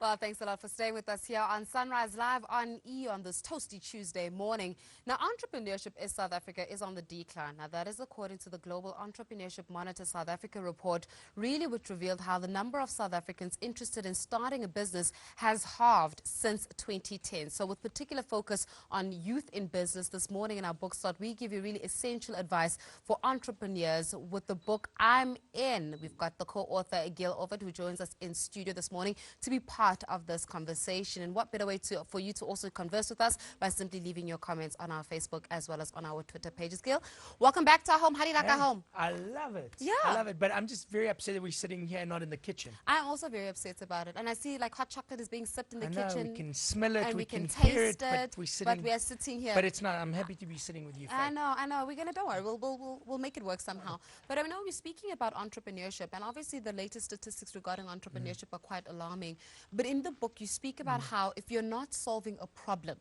Well, thanks a lot for staying with us here on Sunrise Live on E on this toasty Tuesday morning. Now, entrepreneurship in South Africa is on the decline. Now, that is according to the Global Entrepreneurship Monitor South Africa report, really which revealed how the number of South Africans interested in starting a business has halved since 2010. So with particular focus on youth in business, this morning in our book slot, we give you really essential advice for entrepreneurs with the book I'm In. We've got the co-author Gil Oved, who joins us in studio this morning to be part of this conversation. And what better way for you to also converse with us by simply leaving your comments on our Facebook as well as on our Twitter pages. Gil, welcome back to our home. How do you like our home? I love it. Yeah. I love it. But I'm just very upset that we're sitting here, not in the kitchen. I'm also very upset about it. And I see like hot chocolate is being sipped in the kitchen. We can smell it, and we can hear taste it, but we are sitting here. But it's not. I'm happy to be sitting with you. I know. We're gonna, don't worry. We'll make it work somehow. But I know we're speaking about entrepreneurship, and obviously the latest statistics regarding entrepreneurship are quite alarming. But in the book, you speak about how if you're not solving a problem,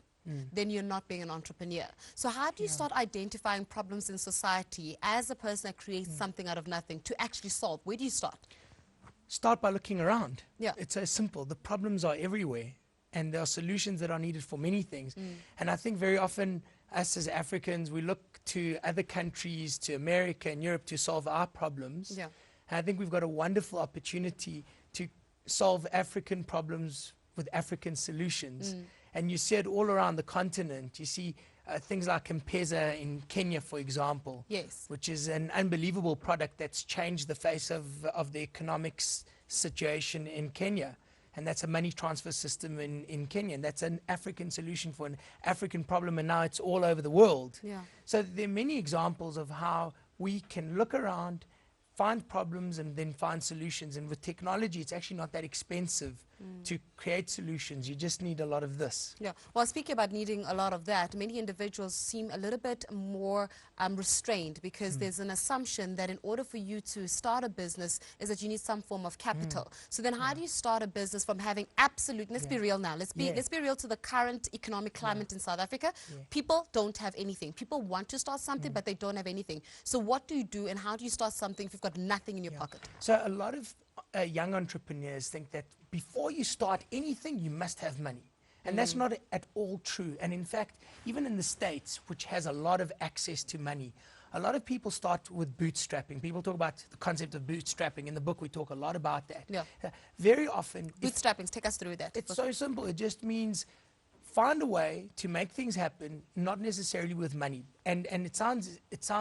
then you're not being an entrepreneur. So how do you start identifying problems in society as a person that creates something out of nothing to actually solve? Where do you start? Start by looking around. Yeah. It's so simple. The problems are everywhere, and there are solutions that are needed for many things. And I think very often us as Africans, we look to other countries, to America and Europe to solve our problems. Yeah. And I think we've got a wonderful opportunity to solve African problems with African solutions. And you see it all around the continent. You see things like M-Pesa in Kenya, for example, which is an unbelievable product that's changed the face of the economics situation in Kenya. And that's a money transfer system in Kenya. And that's an African solution for an African problem, and now it's all over the world. Yeah. So there are many examples of how we can look around, find problems, and then find solutions. And with technology, it's actually not that expensive to create solutions. You just need a lot of this. Yeah. Well, speaking about needing a lot of that, many individuals seem a little bit more restrained because there's an assumption that in order for you to start a business is that you need some form of capital. So then how do you start a business from having absolute, let's be real now, let's be real to the current economic climate in South Africa. People don't have anything. People want to start something, but they don't have anything. So what do you do, and how do you start something if you've got nothing in your pocket? So a lot of young entrepreneurs think that before you start anything, you must have money. And that's not at all true. And in fact, even in the States, which has a lot of access to money, a lot of people start with bootstrapping. People talk about the concept of bootstrapping. In the book, we talk a lot about that. Yeah. Very often... Bootstrapping, take us through that. It's so simple. It just means find a way to make things happen, not necessarily with money. And it sounds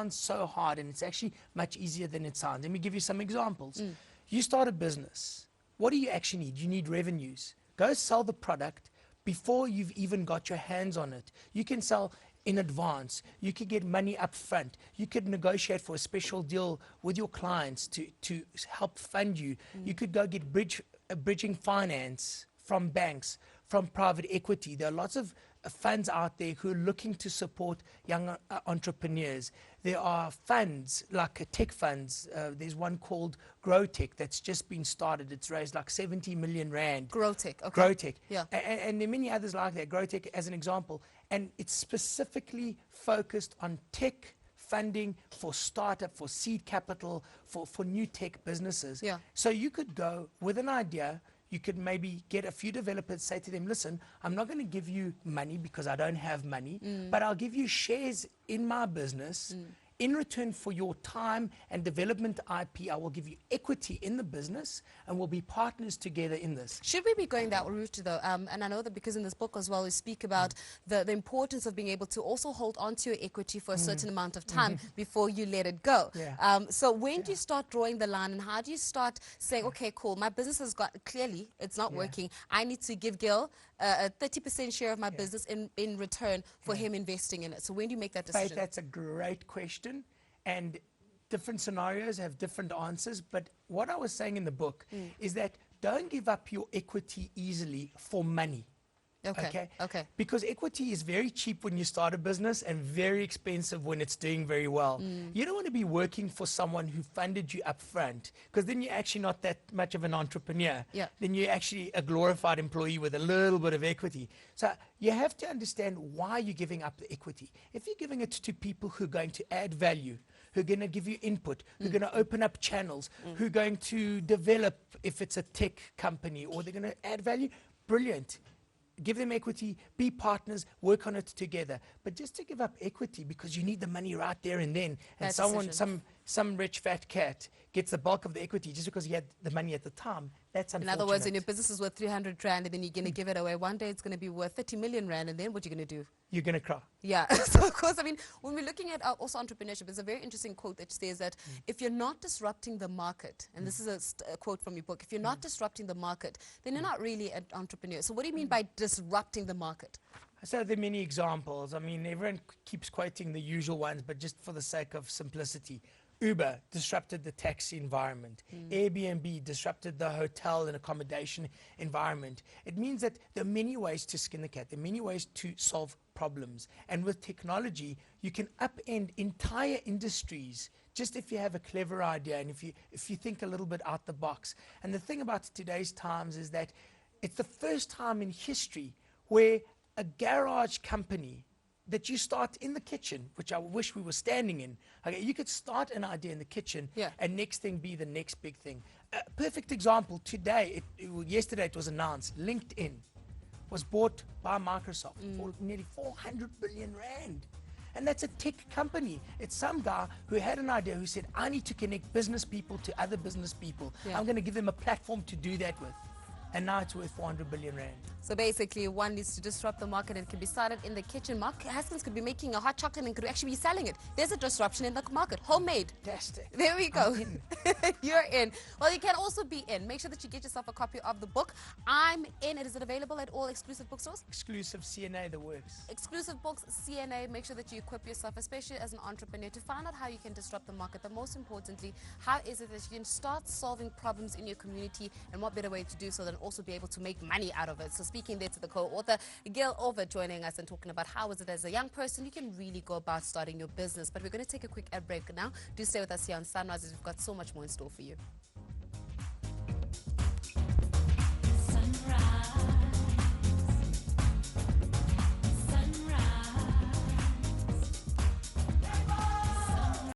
so hard, and it's actually much easier than it sounds. Let me give you some examples. You start a business. What do you actually need? You need revenues. Go sell the product before you've even got your hands on it. You can sell in advance. You can get money up front. You could negotiate for a special deal with your clients to help fund you. You could go get bridging finance from banks, from private equity. There are lots of funds out there who are looking to support young entrepreneurs. There are funds like tech funds. There's one called Grow Tech that's just been started. It's raised like 70 million rand. Grow Tech, okay. Grow Tech. Yeah. And there are many others like that. Grow Tech as an example. And it's specifically focused on tech funding for startup, for seed capital, for new tech businesses. Yeah. So you could go with an idea. You could maybe get a few developers, say to them, listen, I'm not going to give you money because I don't have money, but I'll give you shares in my business. In return for your time and development IP, I will give you equity in the business, and we'll be partners together in this. Should we be going that route though? And I know that because in this book as well, you speak about the importance of being able to also hold on to your equity for a certain amount of time before you let it go. So when do you start drawing the line, and how do you start saying, okay, cool, my business has got, clearly it's not working. I need to give Gil a 30% share of my business in return for him investing in it. So when do you make that decision? Faith, that's a great question. And different scenarios have different answers. But what I was saying in the book is that don't give up your equity easily for money. Okay. Because equity is very cheap when you start a business and very expensive when it's doing very well. You don't want to be working for someone who funded you up front, because then you're actually not that much of an entrepreneur. Then you're actually a glorified employee with a little bit of equity. So you have to understand why you're giving up the equity. If you're giving it to people who are going to add value, who are going to give you input, who are going to open up channels, who are going to develop, if it's a tech company, or they're going to add value, brilliant. Give them equity, be partners, work on it together. But just to give up equity because you need the money right there and then, and some rich fat cat gets the bulk of the equity just because he had the money at the time, that's unfortunate. In other words, when your business is worth 300 Rand and then you're going to give it away, one day it's going to be worth 30 million Rand, and then what are you going to do? You're going to cry. Yeah. So, of course, I mean, when we're looking at also entrepreneurship, there's a very interesting quote that says that if you're not disrupting the market, and this is a quote from your book, if you're not disrupting the market, then you're not really an entrepreneur. So what do you mean by disrupting the market? So there are many examples. I mean, everyone keeps quoting the usual ones, but just for the sake of simplicity. Uber disrupted the taxi environment. Airbnb disrupted the hotel and accommodation environment. It means that there are many ways to skin the cat. There are many ways to solve problems. And with technology, you can upend entire industries just if you have a clever idea and if you think a little bit out the box. And the thing about today's times is that it's the first time in history where a garage company that you start in the kitchen, which I wish we were standing in. Okay, you could start an idea in the kitchen and next thing be the next big thing. A perfect example, today, yesterday it was announced, LinkedIn was bought by Microsoft for nearly 400 billion Rand. And that's a tech company. It's some guy who had an idea who said, I need to connect business people to other business people. I'm going to give them a platform to do that with. And now it's worth 400 billion Rand. So basically, one needs to disrupt the market. It can be started in the kitchen. Mark Haskins could be making a hot chocolate and could actually be selling it. There's a disruption in the market. Homemade. Fantastic. There we go. You're in. Well, you can also be in. Make sure that you get yourself a copy of the book. I'm in. Is it available at all exclusive bookstores? Exclusive CNA, the works. Exclusive books, CNA. Make sure that you equip yourself, especially as an entrepreneur, to find out how you can disrupt the market. But most importantly, how is it that you can start solving problems in your community, and what better way to do so than also be able to make money out of it. So speaking there to the co-author, Gil Oved, joining us and talking about how is it as a young person you can really go about starting your business. But we're going to take a quick ad break now. Do stay with us here on Sunrise, as we've got so much more in store for you.